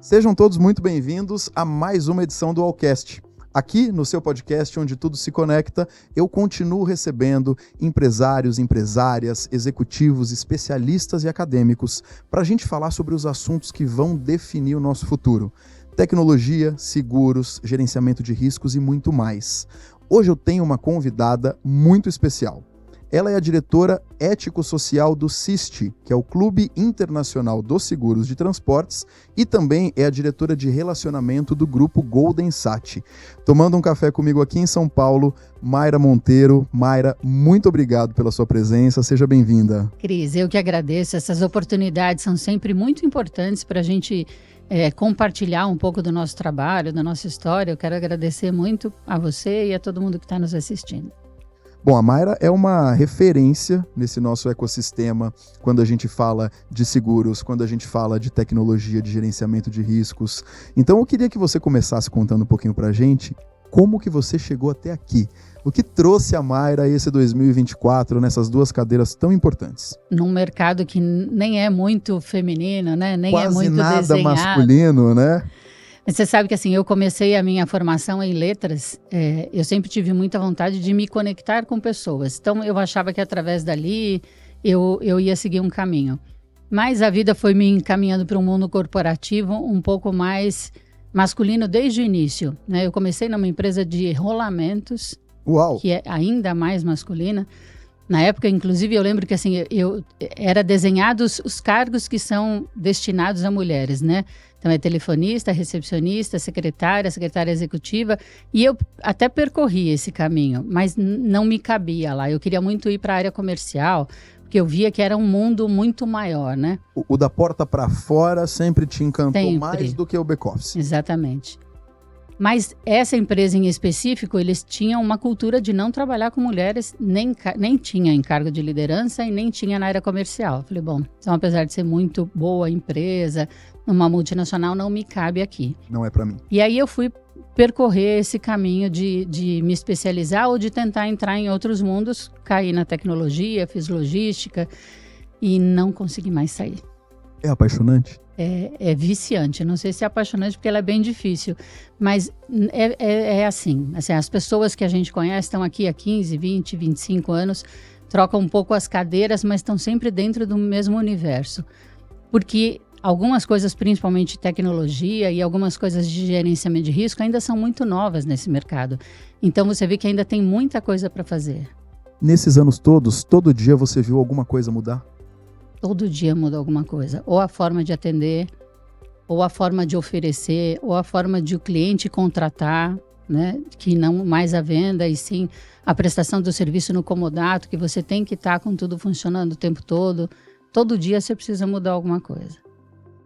Sejam todos muito bem-vindos a mais uma edição do Allcast. Aqui no seu podcast, onde tudo se conecta, eu continuo recebendo empresários, empresárias, executivos, especialistas e acadêmicos para a gente falar sobre os assuntos que vão definir o nosso futuro. Tecnologia, seguros, gerenciamento de riscos e muito mais. Hoje eu tenho uma convidada muito especial. Ela é a diretora ético-social do CIST, que é o Clube Internacional dos Seguros de Transportes, e também é a diretora de relacionamento do grupo Golden Sat. Tomando um café comigo aqui em São Paulo, Mayra Monteiro. Mayra, muito obrigado pela sua presença, seja bem-vinda. Cris, eu que agradeço. Essas oportunidades são sempre muito importantes para a gente compartilhar um pouco do nosso trabalho, da nossa história. Eu quero agradecer muito a você e a todo mundo que está nos assistindo. Bom, a Mayra é uma referência nesse nosso ecossistema quando a gente fala de seguros, quando a gente fala de tecnologia, de gerenciamento de riscos. Então eu queria que você começasse contando um pouquinho pra gente como que você chegou até aqui. O que trouxe a Mayra esse 2024 nessas duas cadeiras tão importantes? Num mercado que nem é muito feminino, né? Nem quase é muito nada desenhado. Masculino, né? Você sabe que assim, eu comecei a minha formação em letras, eu sempre tive muita vontade de me conectar com pessoas. Então eu achava que através dali eu ia seguir um caminho. Mas a vida foi me encaminhando para um mundo corporativo um pouco mais masculino desde o início, né? Eu comecei numa empresa de rolamentos, Uau. Que é ainda mais masculina. Na época, inclusive, eu lembro que assim, era desenhados os cargos que são destinados a mulheres, né? Então, é telefonista, recepcionista, secretária executiva. E eu até percorri esse caminho, mas não me cabia lá. Eu queria muito ir para a área comercial, porque eu via que era um mundo muito maior, né? O da porta para fora sempre te encantou Sempre. mais do que o back-office. Exatamente. Mas essa empresa em específico, eles tinham uma cultura de não trabalhar com mulheres, nem tinha em cargo de liderança e nem tinha na área comercial. Eu falei, bom, então apesar de ser muito boa a empresa, numa multinacional não me cabe aqui. Não é para mim. E aí eu fui percorrer esse caminho de me especializar ou de tentar entrar em outros mundos, caí na tecnologia, fiz logística e não consegui mais sair. É apaixonante? É viciante, não sei se é apaixonante porque ela é bem difícil, mas é assim, as pessoas que a gente conhece estão aqui há 15, 20, 25 anos, trocam um pouco as cadeiras, mas estão sempre dentro do mesmo universo, porque algumas coisas, principalmente tecnologia e algumas coisas de gerenciamento de risco ainda são muito novas nesse mercado, então você vê que ainda tem muita coisa para fazer. Nesses anos todos, todo dia você viu alguma coisa mudar? Todo dia muda alguma coisa, ou a forma de atender, ou a forma de oferecer, ou a forma de o cliente contratar, né? Que não mais a venda e sim a prestação do serviço no comodato, que você tem que estar com tudo funcionando o tempo todo. Todo dia você precisa mudar alguma coisa.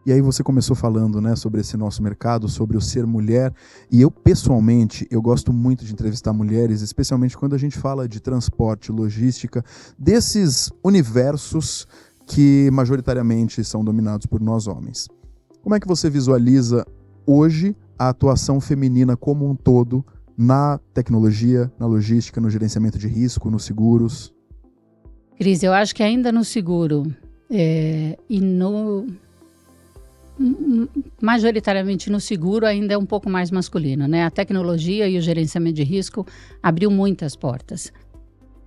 E aí você começou falando, né, sobre esse nosso mercado, sobre o ser mulher, e eu pessoalmente, eu gosto muito de entrevistar mulheres, especialmente quando a gente fala de transporte, logística, desses universos que majoritariamente são dominados por nós homens. Como é que você visualiza hoje a atuação feminina como um todo na tecnologia, na logística, no gerenciamento de risco, nos seguros? Cris, eu acho que ainda no seguro majoritariamente no seguro ainda é um pouco mais masculino, né? A tecnologia e o gerenciamento de risco abriu muitas portas.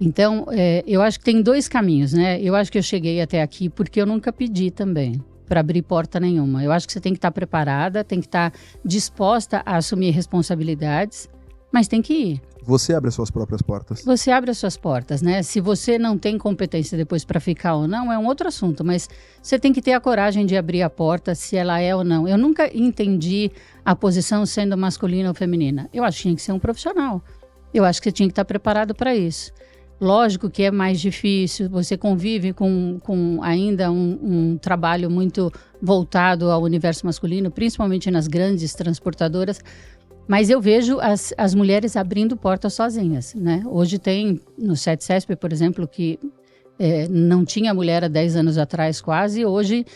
Então, eu acho que tem dois caminhos, né? Eu acho que eu cheguei até aqui porque eu nunca pedi também para abrir porta nenhuma. Eu acho que você tem que estar preparada, tem que estar disposta a assumir responsabilidades, mas tem que ir. Você abre as suas próprias portas. Você abre as suas portas, né? Se você não tem competência depois para ficar ou não, é um outro assunto, mas você tem que ter a coragem de abrir a porta, se ela é ou não. Eu nunca entendi a posição sendo masculina ou feminina. Eu acho que tinha que ser um profissional. Eu acho que você tinha que estar preparado para isso. Lógico que é mais difícil, você convive com ainda um trabalho muito voltado ao universo masculino, principalmente nas grandes transportadoras, mas eu vejo as mulheres abrindo portas sozinhas, né? Hoje tem no CESP, por exemplo, que não tinha mulher há 10 anos atrás quase, hoje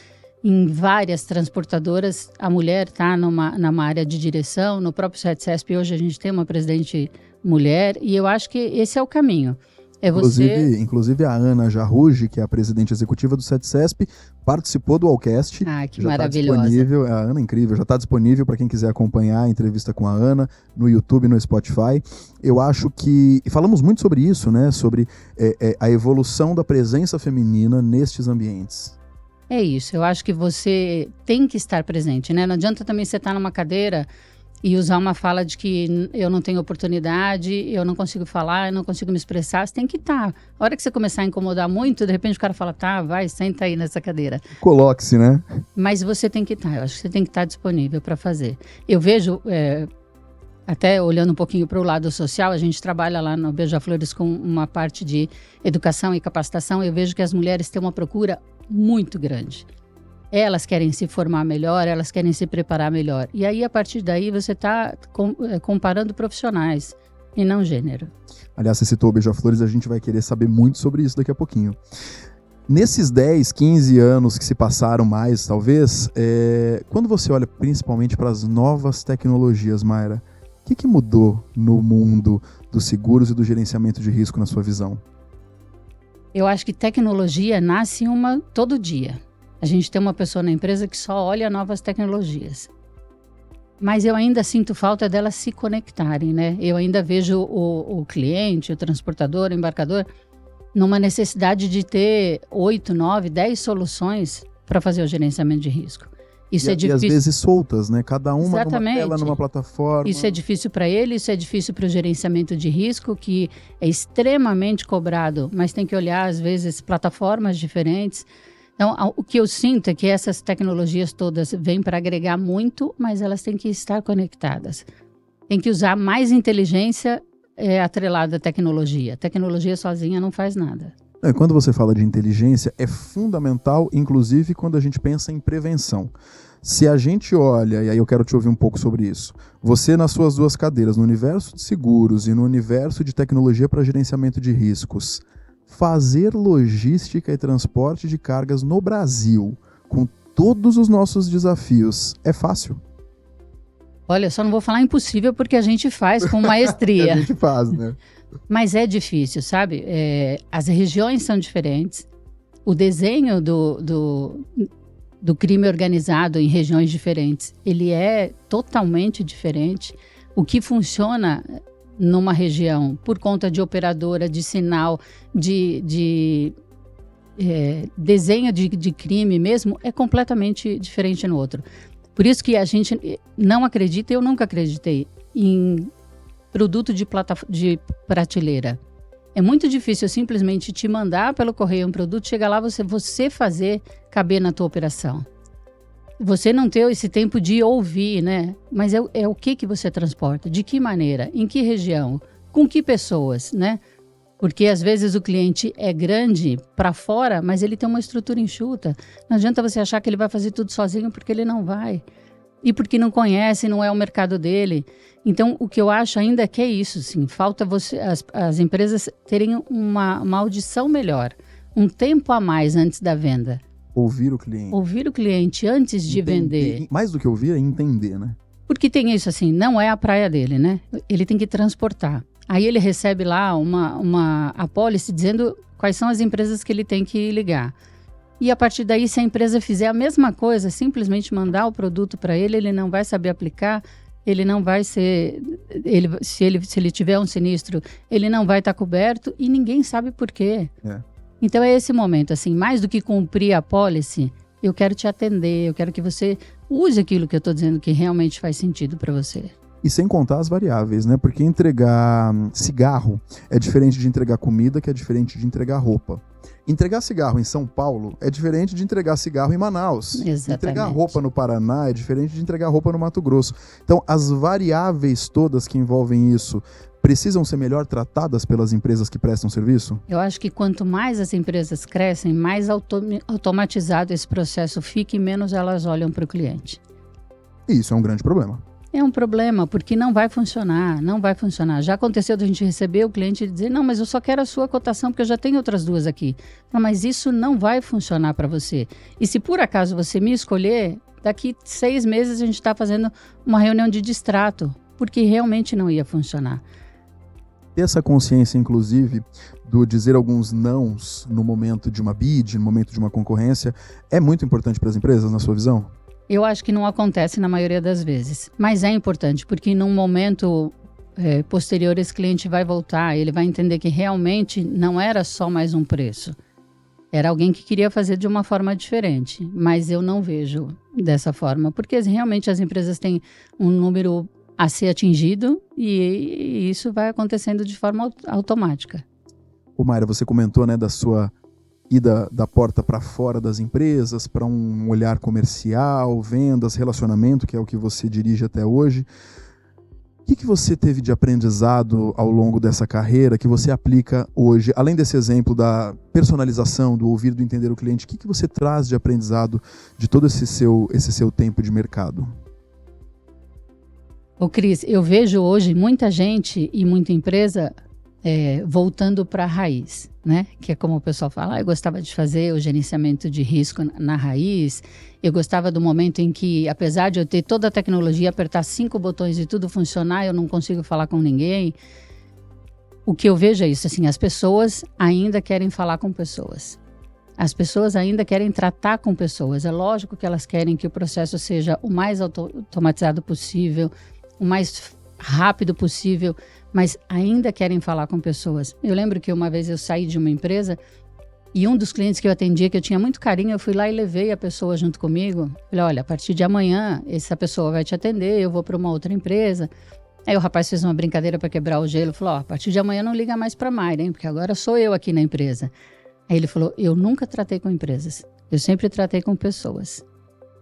em várias transportadoras a mulher está numa área de direção, no próprio CESP hoje a gente tem uma presidente mulher e eu acho que esse é o caminho. É você... Inclusive a Ana Jarruge, que é a presidente executiva do CETCESP, participou do Allcast. Ah, que já maravilhosa. Tá disponível, a Ana é incrível, já está disponível para quem quiser acompanhar a entrevista com a Ana no YouTube, no Spotify. Eu acho que... E falamos muito sobre isso, né? Sobre a evolução da presença feminina nestes ambientes. É isso, eu acho que você tem que estar presente, né? Não adianta também você estar numa cadeira e usar uma fala de que eu não tenho oportunidade, eu não consigo falar, eu não consigo me expressar. Você tem que estar. A hora que você começar a incomodar muito, de repente o cara fala, tá, vai, senta aí nessa cadeira. Coloque-se, né? Mas você tem que estar, eu acho que você tem que estar disponível para fazer. Eu vejo, até olhando um pouquinho para o lado social, a gente trabalha lá no Beija-Flores com uma parte de educação e capacitação, eu vejo que as mulheres têm uma procura muito grande. Elas querem se formar melhor, elas querem se preparar melhor. E aí, a partir daí, você está comparando profissionais e não gênero. Aliás, você citou o Beija-Flores, a gente vai querer saber muito sobre isso daqui a pouquinho. Nesses 10, 15 anos que se passaram mais, talvez, quando você olha principalmente para as novas tecnologias, Mayra, o que mudou no mundo dos seguros e do gerenciamento de risco na sua visão? Eu acho que tecnologia nasce uma todo dia. A gente tem uma pessoa na empresa que só olha novas tecnologias. Mas eu ainda sinto falta delas se conectarem, né? Eu ainda vejo o cliente, o transportador, o embarcador, numa necessidade de ter 8, 9, 10 soluções para fazer o gerenciamento de risco. Isso é difícil. E às vezes soltas, né? Cada uma Exatamente. Numa tela, numa plataforma. Isso é difícil para ele, isso é difícil para o gerenciamento de risco, que é extremamente cobrado, mas tem que olhar, às vezes, plataformas diferentes. Então, o que eu sinto é que essas tecnologias todas vêm para agregar muito, mas elas têm que estar conectadas. Tem que usar mais inteligência atrelada à tecnologia. A tecnologia sozinha não faz nada. Quando você fala de inteligência, é fundamental, inclusive, quando a gente pensa em prevenção. Se a gente olha, e aí eu quero te ouvir um pouco sobre isso, você nas suas duas cadeiras, no universo de seguros e no universo de tecnologia para gerenciamento de riscos, fazer logística e transporte de cargas no Brasil, com todos os nossos desafios, é fácil? Olha, só não vou falar impossível porque a gente faz com maestria. A gente faz, né? Mas é difícil, sabe? As regiões são diferentes, o desenho do crime organizado em regiões diferentes, ele é totalmente diferente. O que funciona numa região, por conta de operadora, de sinal, de desenho de crime mesmo, é completamente diferente no outro. Por isso que a gente não acredita, eu nunca acreditei em produto de prateleira. É muito difícil eu simplesmente te mandar pelo correio um produto, chegar lá, você fazer caber na tua operação. Você não ter esse tempo de ouvir, né? Mas é o que você transporta, de que maneira, em que região, com que pessoas, né? Porque às vezes o cliente é grande para fora, mas ele tem uma estrutura enxuta. Não adianta você achar que ele vai fazer tudo sozinho, porque ele não vai. E porque não conhece, não é o mercado dele. Então, o que eu acho ainda é que é isso, sim. Falta as empresas terem uma audição melhor, um tempo a mais antes da venda. Ouvir o cliente. Ouvir o cliente antes de vender. Mais do que ouvir, é entender, né? Porque tem isso assim, não é a praia dele, né? Ele tem que transportar. Aí ele recebe lá uma apólice dizendo quais são as empresas que ele tem que ligar. E a partir daí, se a empresa fizer a mesma coisa, simplesmente mandar o produto para ele, ele não vai saber aplicar, ele não vai ser... Se ele tiver um sinistro, ele não vai estar coberto e ninguém sabe por quê. Então é esse momento, assim, mais do que cumprir a apólice, eu quero te atender, eu quero que você use aquilo que eu estou dizendo que realmente faz sentido para você. E sem contar as variáveis, né? Porque entregar cigarro é diferente de entregar comida, que é diferente de entregar roupa. Entregar cigarro em São Paulo é diferente de entregar cigarro em Manaus. Exatamente. Entregar roupa no Paraná é diferente de entregar roupa no Mato Grosso. Então, as variáveis todas que envolvem isso precisam ser melhor tratadas pelas empresas que prestam serviço? Eu acho que quanto mais as empresas crescem, mais automatizado esse processo fica e menos elas olham para o cliente. E isso é um grande problema. É um problema, porque não vai funcionar, não vai funcionar. Já aconteceu de a gente receber o cliente e dizer, não, mas eu só quero a sua cotação porque eu já tenho outras duas aqui. Não, mas isso não vai funcionar para você. E se por acaso você me escolher, daqui 6 meses a gente está fazendo uma reunião de distrato, porque realmente não ia funcionar. Ter essa consciência, inclusive, do dizer alguns nãos no momento de uma bid, no momento de uma concorrência, é muito importante para as empresas, na sua visão? Eu acho que não acontece na maioria das vezes, mas é importante, porque num momento posterior esse cliente vai voltar, ele vai entender que realmente não era só mais um preço. Era alguém que queria fazer de uma forma diferente, mas eu não vejo dessa forma, porque realmente as empresas têm um número a ser atingido e isso vai acontecendo de forma automática. Ô Mayra, você comentou, né, da sua ida da porta para fora das empresas, para um olhar comercial, vendas, relacionamento, que é o que você dirige até hoje. O que você teve de aprendizado ao longo dessa carreira que você aplica hoje? Além desse exemplo da personalização, do ouvir, do entender o cliente, o que você traz de aprendizado de todo esse seu tempo de mercado? Ô Cris, eu vejo hoje muita gente e muita empresa voltando para a raiz, né? Que é como o pessoal fala, eu gostava de fazer o gerenciamento de risco na raiz, eu gostava do momento em que, apesar de eu ter toda a tecnologia, apertar 5 botões e tudo funcionar, eu não consigo falar com ninguém. O que eu vejo é isso, assim, as pessoas ainda querem falar com pessoas. As pessoas ainda querem tratar com pessoas. É lógico que elas querem que o processo seja o mais automatizado possível, o mais rápido possível, mas ainda querem falar com pessoas. Eu lembro que uma vez eu saí de uma empresa e um dos clientes que eu atendia, que eu tinha muito carinho, eu fui lá e levei a pessoa junto comigo. Falei, olha, a partir de amanhã, essa pessoa vai te atender, eu vou para uma outra empresa. Aí o rapaz fez uma brincadeira para quebrar o gelo, falou, a partir de amanhã não liga mais para Mayra, hein, porque agora sou eu aqui na empresa. Aí ele falou, eu nunca tratei com empresas, eu sempre tratei com pessoas.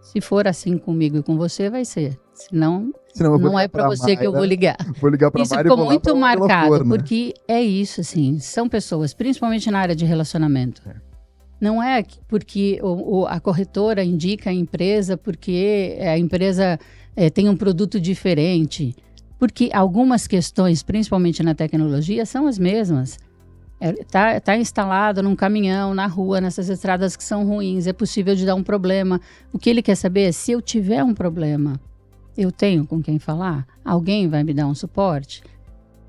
Se for assim comigo e com você, vai ser. Senão não é para você que eu vou ligar. Vou ligar para Isso ficou muito marcado, porque é isso, assim, são pessoas, principalmente na área de relacionamento. Não é porque a corretora indica a empresa porque a empresa tem um produto diferente. Porque algumas questões, principalmente na tecnologia, são as mesmas. Tá instalado num caminhão, na rua, nessas estradas que são ruins, é possível de dar um problema. O que ele quer saber é se eu tiver um problema, eu tenho com quem falar? Alguém vai me dar um suporte?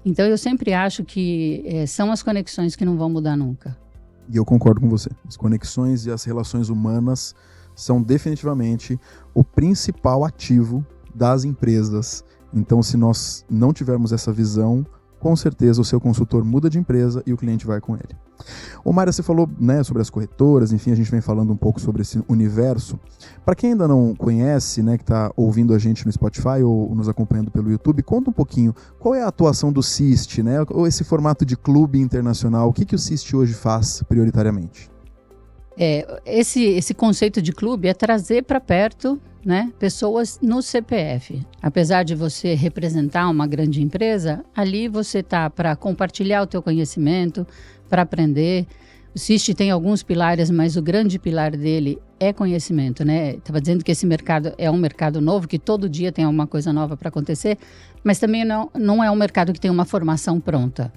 Então eu sempre acho que são as conexões que não vão mudar nunca. E eu concordo com você. As conexões e as relações humanas são definitivamente o principal ativo das empresas. Então, se nós não tivermos essa visão, com certeza o seu consultor muda de empresa e o cliente vai com ele. Ô Mayra, você falou, né, sobre as corretoras, enfim, a gente vem falando um pouco sobre esse universo. Para quem ainda não conhece, né, que está ouvindo a gente no Spotify ou nos acompanhando pelo YouTube, conta um pouquinho qual é a atuação do CIST, né, ou esse formato de clube internacional, o que o CIST hoje faz prioritariamente? Esse conceito de clube é trazer para perto, né, pessoas no CPF. Apesar de você representar uma grande empresa, ali você está para compartilhar o teu conhecimento, para aprender. O CIST tem alguns pilares, mas o grande pilar dele é conhecimento, né? Estava dizendo que esse mercado é um mercado novo, que todo dia tem alguma coisa nova para acontecer, mas também não é um mercado que tem uma formação pronta.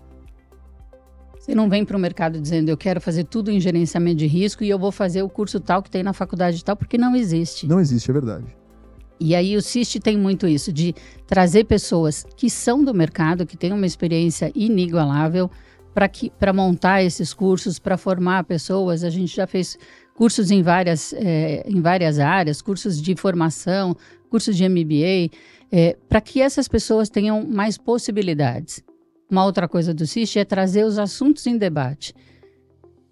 Você não vem para o mercado dizendo, eu quero fazer tudo em gerenciamento de risco e eu vou fazer o curso tal que tem na faculdade tal, porque não existe. Não existe, é verdade. E aí o CIST tem muito isso, de trazer pessoas que são do mercado, que têm uma experiência inigualável, para montar esses cursos, para formar pessoas. A gente já fez cursos em várias áreas, cursos de formação, cursos de MBA, para que essas pessoas tenham mais possibilidades. Uma outra coisa do CIST é trazer os assuntos em debate.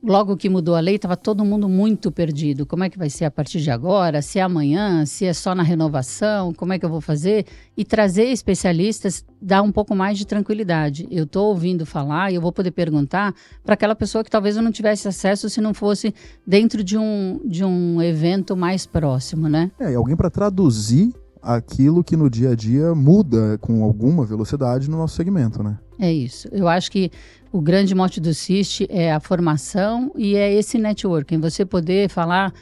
Logo que mudou a lei, estava todo mundo muito perdido. Como é que vai ser a partir de agora? Se é amanhã? Se é só na renovação? Como é que eu vou fazer? E trazer especialistas dá um pouco mais de tranquilidade. Eu estou ouvindo falar e eu vou poder perguntar para aquela pessoa que talvez eu não tivesse acesso se não fosse dentro de um evento mais próximo, né? E alguém para traduzir aquilo que no dia a dia muda com alguma velocidade no nosso segmento, né? É isso. Eu acho que o grande mote do CIST é a formação e é esse networking. Você poder falar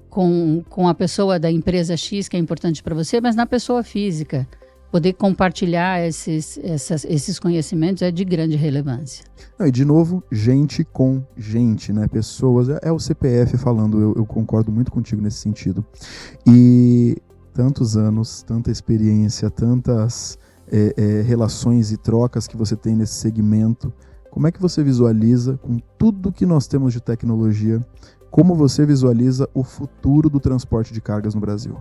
com a pessoa da empresa X, que é importante para você, mas na pessoa física. Poder compartilhar esses conhecimentos é de grande relevância. E, de novo, gente com gente, né? Pessoas. É o CPF falando, eu concordo muito contigo nesse sentido. E tantos anos, tanta experiência, tantas relações e trocas que você tem nesse segmento. Como é que você visualiza, com tudo que nós temos de tecnologia, como você visualiza o futuro do transporte de cargas no Brasil?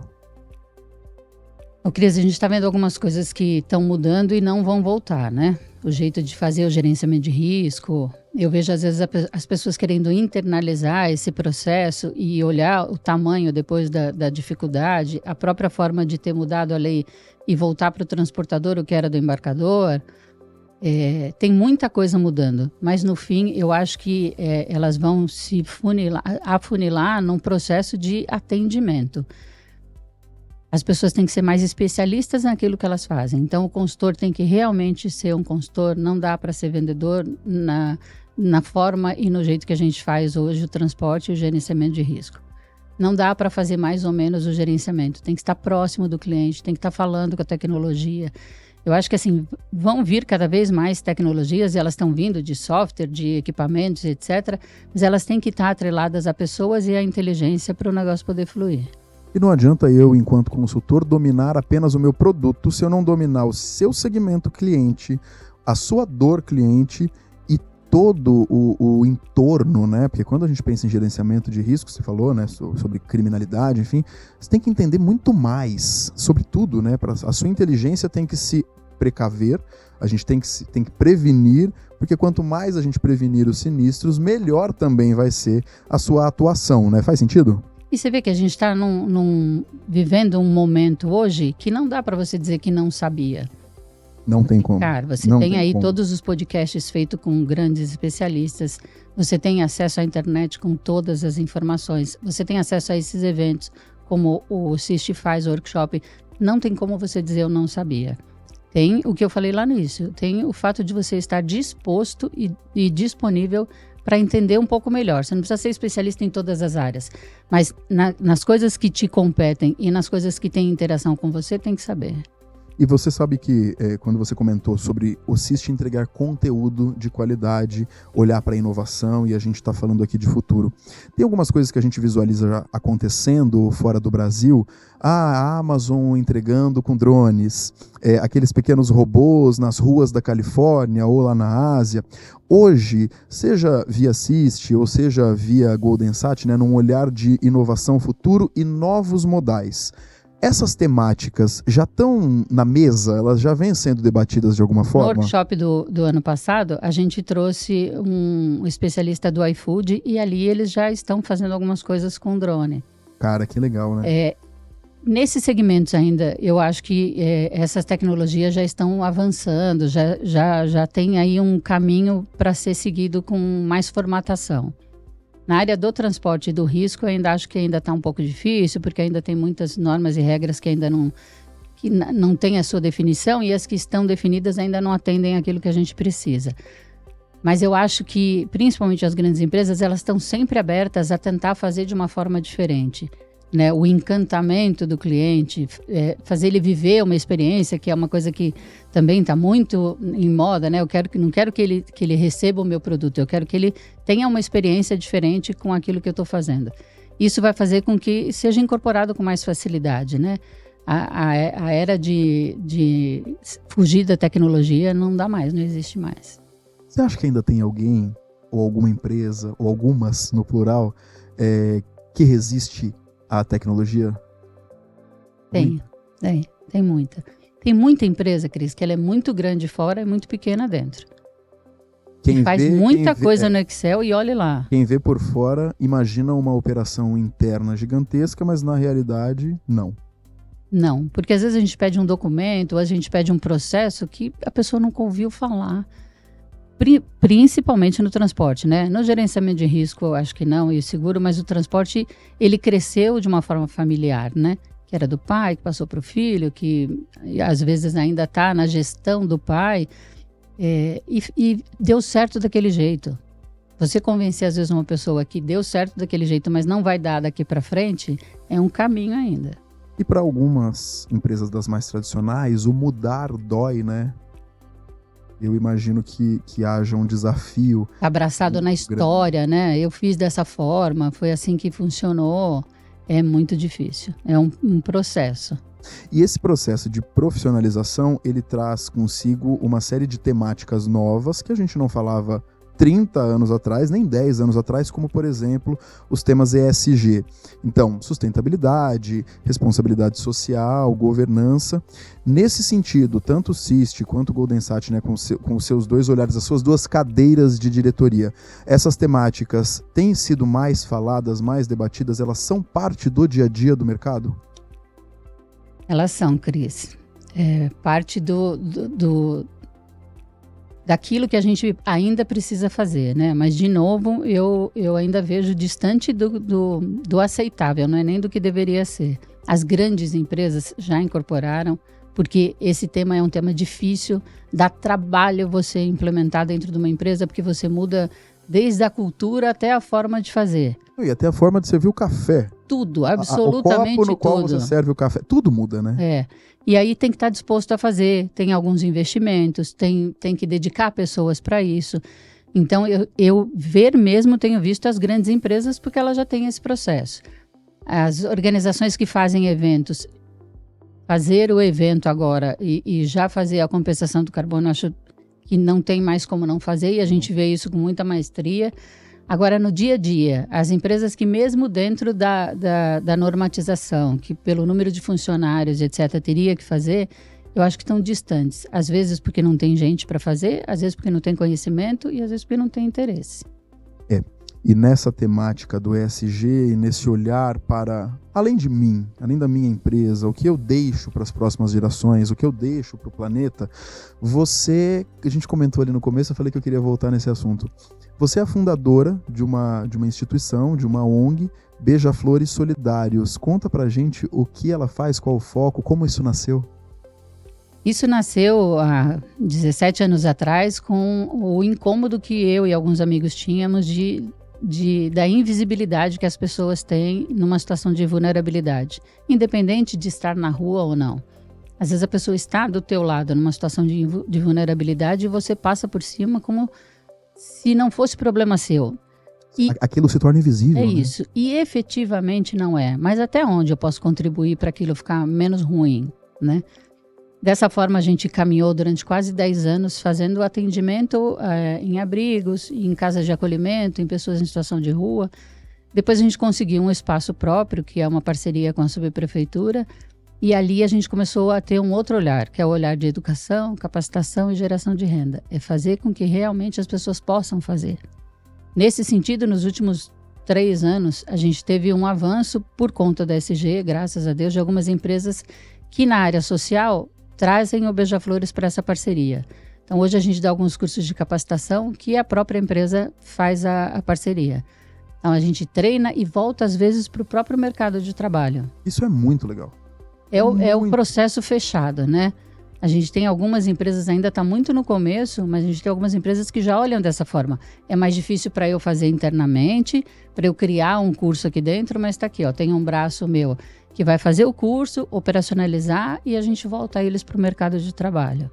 Cris, a gente está vendo algumas coisas que estão mudando e não vão voltar, né? O jeito de fazer o gerenciamento de risco. Eu vejo, às vezes, as pessoas querendo internalizar esse processo e olhar o tamanho depois da dificuldade, a própria forma de ter mudado a lei e voltar para o transportador, o que era do embarcador. Tem muita coisa mudando, mas no fim eu acho que elas vão se afunilar num processo de atendimento. As pessoas têm que ser mais especialistas naquilo que elas fazem. Então, o consultor tem que realmente ser um consultor. Não dá para ser vendedor na forma e no jeito que a gente faz hoje o transporte e o gerenciamento de risco. Não dá para fazer mais ou menos o gerenciamento. Tem que estar próximo do cliente, tem que estar falando com a tecnologia. Eu acho que assim, vão vir cada vez mais tecnologias, e elas estão vindo de software, de equipamentos, etc. Mas elas têm que estar atreladas a pessoas e à inteligência para o negócio poder fluir. E não adianta eu, enquanto consultor, dominar apenas o meu produto se eu não dominar o seu segmento cliente, a sua dor cliente e todo o entorno, né? Porque quando a gente pensa em gerenciamento de risco, você falou, né, sobre criminalidade, enfim, você tem que entender muito mais sobre tudo, né? A sua inteligência tem que se precaver, a gente tem que prevenir, porque quanto mais a gente prevenir os sinistros, melhor também vai ser a sua atuação, né? Faz sentido? E você vê que a gente está vivendo um momento hoje que não dá para você dizer que não sabia. Não tem como. Cara, você tem aí todos os podcasts feitos com grandes especialistas, você tem acesso à internet com todas as informações, você tem acesso a esses eventos, como o CIST faz, o workshop. Não tem como você dizer eu não sabia. Tem o que eu falei lá no início, tem o fato de você estar disposto e disponível para entender um pouco melhor. Você não precisa ser especialista em todas as áreas, mas nas coisas que te competem e nas coisas que têm interação com você, tem que saber. E você sabe que quando você comentou sobre o CIST entregar conteúdo de qualidade, olhar para a inovação, e a gente está falando aqui de futuro, tem algumas coisas que a gente visualiza já acontecendo fora do Brasil. A Amazon entregando com drones, aqueles pequenos robôs nas ruas da Califórnia ou lá na Ásia. Hoje, seja via CIST ou seja via GoldenSat, né, num olhar de inovação futuro e novos modais. Essas temáticas já estão na mesa? Elas já vêm sendo debatidas de alguma forma? No workshop do ano passado, a gente trouxe um especialista do iFood e ali eles já estão fazendo algumas coisas com drone. Cara, que legal, né? Nesses segmentos ainda, eu acho que essas tecnologias já estão avançando, já tem aí um caminho para ser seguido com mais formatação. Na área do transporte e do risco, eu ainda acho que ainda está um pouco difícil, porque ainda tem muitas normas e regras que ainda não têm a sua definição, e as que estão definidas ainda não atendem aquilo que a gente precisa. Mas eu acho que, principalmente as grandes empresas, elas estão sempre abertas a tentar fazer de uma forma diferente. Né, o encantamento do cliente, fazer ele viver uma experiência, que é uma coisa que também está muito em moda, né? Não quero que ele receba o meu produto, eu quero que ele tenha uma experiência diferente com aquilo que eu estou fazendo. Isso vai fazer com que seja incorporado com mais facilidade, né? A era de fugir da tecnologia não dá mais, não existe mais. Você acha que ainda tem alguém, ou alguma empresa, ou algumas no plural, que resiste a tecnologia? Tem muita. Tem muita empresa, Cris, que ela é muito grande fora e muito pequena dentro. Faz muita coisa no Excel e olhe lá. Quem vê por fora imagina uma operação interna gigantesca, mas na realidade, não. Não, porque às vezes a gente pede um documento, ou a gente pede um processo que a pessoa nunca ouviu falar. Principalmente no transporte, né? No gerenciamento de risco, eu acho que não, e o seguro, mas o transporte, ele cresceu de uma forma familiar, né? Que era do pai, que passou para o filho, que às vezes ainda está na gestão do pai, e deu certo daquele jeito. Você convencer, às vezes, uma pessoa que deu certo daquele jeito, mas não vai dar daqui para frente, é um caminho ainda. E para algumas empresas das mais tradicionais, o mudar dói, né? Eu imagino que haja um desafio. Abraçado na história, né? Eu fiz dessa forma, foi assim que funcionou. É muito difícil, é um processo. E esse processo de profissionalização, ele traz consigo uma série de temáticas novas que a gente não falava 30 anos atrás, nem 10 anos atrás, como, por exemplo, os temas ESG. Então, sustentabilidade, responsabilidade social, governança. Nesse sentido, tanto o CIST quanto o Golden Sat, né, com os seus dois olhares, as suas duas cadeiras de diretoria, essas temáticas têm sido mais faladas, mais debatidas? Elas são parte do dia a dia do mercado? Elas são, Cris. Parte daquilo que a gente ainda precisa fazer, né? Mas, de novo, eu ainda vejo distante do aceitável, não é nem do que deveria ser. As grandes empresas já incorporaram, porque esse tema é um tema difícil, dá trabalho você implementar dentro de uma empresa, porque você muda desde a cultura até a forma de fazer. E até a forma de servir o café. Tudo, absolutamente tudo. O copo no qual você serve o café, tudo muda, né? E aí tem que estar disposto a fazer, tem alguns investimentos, tem que dedicar pessoas para isso. Então, eu tenho visto as grandes empresas porque elas já têm esse processo. As organizações que fazem eventos, fazer o evento agora e já fazer a compensação do carbono, acho que não tem mais como não fazer, e a gente vê isso com muita maestria. Agora, no dia a dia, as empresas que mesmo dentro da normatização, que pelo número de funcionários, etc., teria que fazer, eu acho que estão distantes. Às vezes porque não tem gente para fazer, às vezes porque não tem conhecimento e às vezes porque não tem interesse. E nessa temática do ESG e nesse olhar para, além de mim, além da minha empresa, o que eu deixo para as próximas gerações, o que eu deixo para o planeta, a gente comentou ali no começo, eu falei que eu queria voltar nesse assunto. Você é a fundadora de uma instituição, de uma ONG, Beija-Flores Solidários. Conta pra gente o que ela faz, qual o foco, como isso nasceu. Isso nasceu há 17 anos atrás com o incômodo que eu e alguns amigos tínhamos da invisibilidade que as pessoas têm numa situação de vulnerabilidade, independente de estar na rua ou não. Às vezes a pessoa está do teu lado numa situação de vulnerabilidade e você passa por cima como se não fosse problema seu. E aquilo se torna invisível. É isso. E efetivamente não é. Mas até onde eu posso contribuir para aquilo ficar menos ruim, né? Dessa forma, a gente caminhou durante quase 10 anos fazendo atendimento em abrigos, em casas de acolhimento, em pessoas em situação de rua. Depois a gente conseguiu um espaço próprio, que é uma parceria com a subprefeitura, e ali a gente começou a ter um outro olhar, que é o olhar de educação, capacitação e geração de renda. É fazer com que realmente as pessoas possam fazer. Nesse sentido, nos últimos 3 anos, a gente teve um avanço por conta da ESG, graças a Deus, de algumas empresas que na área social trazem o Beija-Flores para essa parceria. Então, hoje a gente dá alguns cursos de capacitação que a própria empresa faz a parceria. Então, a gente treina e volta, às vezes, para o próprio mercado de trabalho. Isso é muito legal. É o processo fechado, né? A gente tem algumas empresas, ainda está muito no começo, mas a gente tem algumas empresas que já olham dessa forma. É mais difícil para eu fazer internamente, para eu criar um curso aqui dentro, mas está aqui, ó, tem um braço meu que vai fazer o curso, operacionalizar e a gente volta eles para o mercado de trabalho.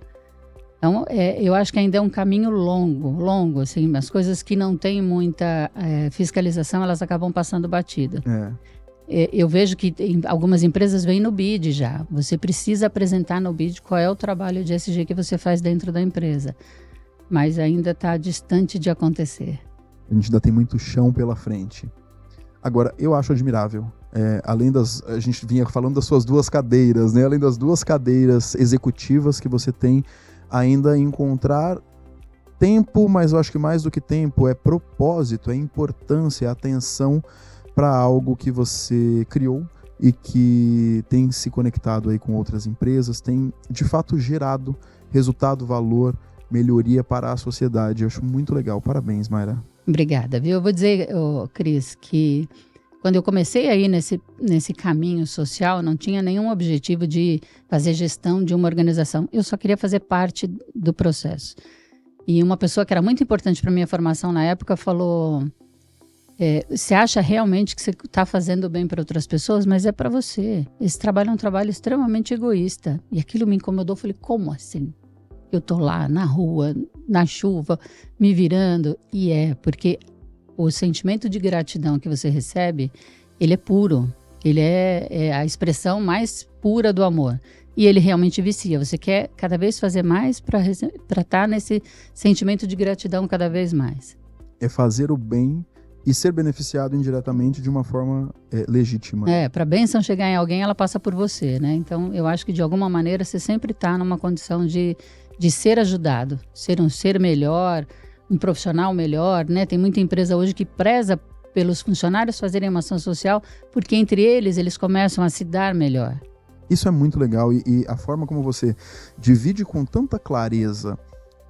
Então, eu acho que ainda é um caminho longo, assim, as coisas que não têm muita fiscalização, elas acabam passando batido. Eu vejo que algumas empresas vêm no BID já. Você precisa apresentar no BID qual é o trabalho de ESG que você faz dentro da empresa. Mas ainda está distante de acontecer. A gente ainda tem muito chão pela frente. Agora, eu acho admirável. A gente vinha falando das suas 2 cadeiras, né? Além das 2 cadeiras executivas que você tem, ainda encontrar tempo, mas eu acho que mais do que tempo, é propósito, é importância, é atenção para algo que você criou e que tem se conectado aí com outras empresas, tem de fato gerado resultado, valor, melhoria para a sociedade. Eu acho muito legal. Parabéns, Mayra. Obrigada, viu? Eu vou dizer, Cris, que quando eu comecei aí nesse caminho social, não tinha nenhum objetivo de fazer gestão de uma organização. Eu só queria fazer parte do processo. E uma pessoa que era muito importante para minha formação na época falou: você acha realmente que você está fazendo bem para outras pessoas, mas é para você. Esse trabalho é um trabalho extremamente egoísta. E aquilo me incomodou. Eu falei, como assim? Eu estou lá na rua, na chuva, me virando. E porque o sentimento de gratidão que você recebe, ele é puro. Ele é a expressão mais pura do amor. E ele realmente vicia. Você quer cada vez fazer mais para estar nesse sentimento de gratidão cada vez mais. É fazer o bem e ser beneficiado indiretamente de uma forma legítima. Para a bênção chegar em alguém, ela passa por você, né? Então, eu acho que de alguma maneira você sempre está numa condição de ser ajudado, ser um ser melhor, um profissional melhor, né? Tem muita empresa hoje que preza pelos funcionários fazerem uma ação social, porque entre eles começam a se dar melhor. Isso é muito legal e a forma como você divide com tanta clareza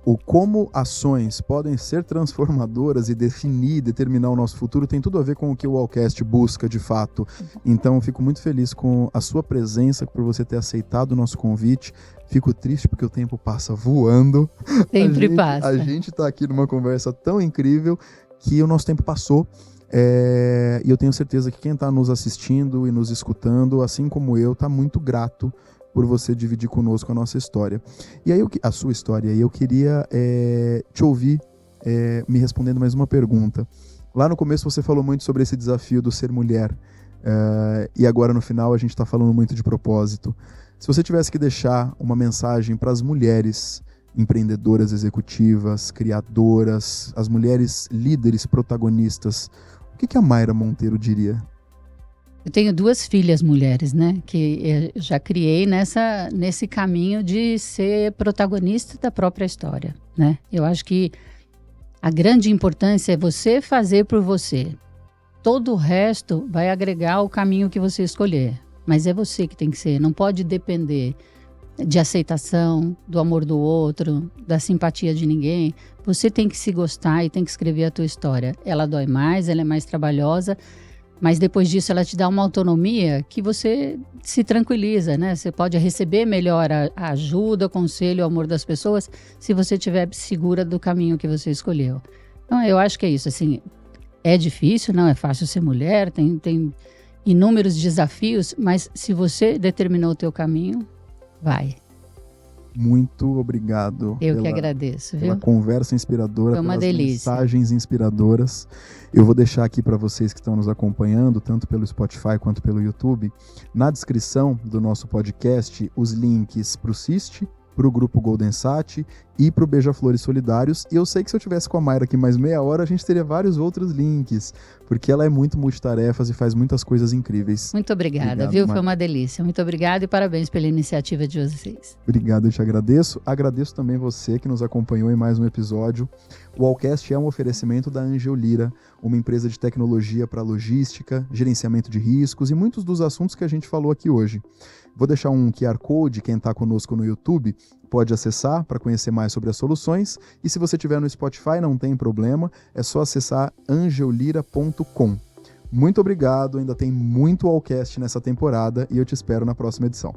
o como ações podem ser transformadoras e determinar o nosso futuro tem tudo a ver com o que o Wallcast busca de fato. Então, fico muito feliz com a sua presença, por você ter aceitado o nosso convite. Fico triste porque o tempo passa voando. Sempre passa. A gente está aqui numa conversa tão incrível que o nosso tempo passou. E eu tenho certeza que quem está nos assistindo e nos escutando, assim como eu, está muito grato por você dividir conosco a nossa história. E aí, a sua história. E eu queria te ouvir me respondendo mais uma pergunta. Lá no começo você falou muito sobre esse desafio do ser mulher. E agora no final a gente está falando muito de propósito. Se você tivesse que deixar uma mensagem para as mulheres empreendedoras executivas, criadoras, as mulheres líderes protagonistas, o que a Mayra Monteiro diria? Eu tenho 2 filhas mulheres, né? Que eu já criei nesse caminho de ser protagonista da própria história, né? Eu acho que a grande importância é você fazer por você. Todo o resto vai agregar o caminho que você escolher. Mas é você que tem que ser. Não pode depender de aceitação, do amor do outro, da simpatia de ninguém. Você tem que se gostar e tem que escrever a tua história. Ela dói mais, ela é mais trabalhosa, mas depois disso ela te dá uma autonomia que você se tranquiliza, né? Você pode receber melhor a ajuda, o conselho, o amor das pessoas se você estiver segura do caminho que você escolheu. Então eu acho que é isso, assim, é difícil, não é fácil ser mulher, tem inúmeros desafios, mas se você determinou o teu caminho, vai. Muito obrigado. Eu que agradeço, pela conversa inspiradora, foi uma delícia. Mensagens inspiradoras. Eu vou deixar aqui para vocês que estão nos acompanhando, tanto pelo Spotify quanto pelo YouTube, na descrição do nosso podcast, os links para o CIST, para o Grupo Golden Sat e para o Beija-Flores Solidários. E eu sei que se eu tivesse com a Mayra aqui mais meia hora, a gente teria vários outros links, porque ela é muito multitarefas e faz muitas coisas incríveis. Muito obrigada, viu? Mayra. Foi uma delícia. Muito obrigada e parabéns pela iniciativa de vocês. Obrigado, eu te agradeço. Agradeço também você que nos acompanhou em mais um episódio. O Wallcast é um oferecimento da Angelira, uma empresa de tecnologia para logística, gerenciamento de riscos e muitos dos assuntos que a gente falou aqui hoje. Vou deixar um QR Code, quem está conosco no YouTube pode acessar para conhecer mais sobre as soluções. E se você estiver no Spotify, não tem problema, é só acessar angelira.com. Muito obrigado, ainda tem muito Wallcast nessa temporada e eu te espero na próxima edição.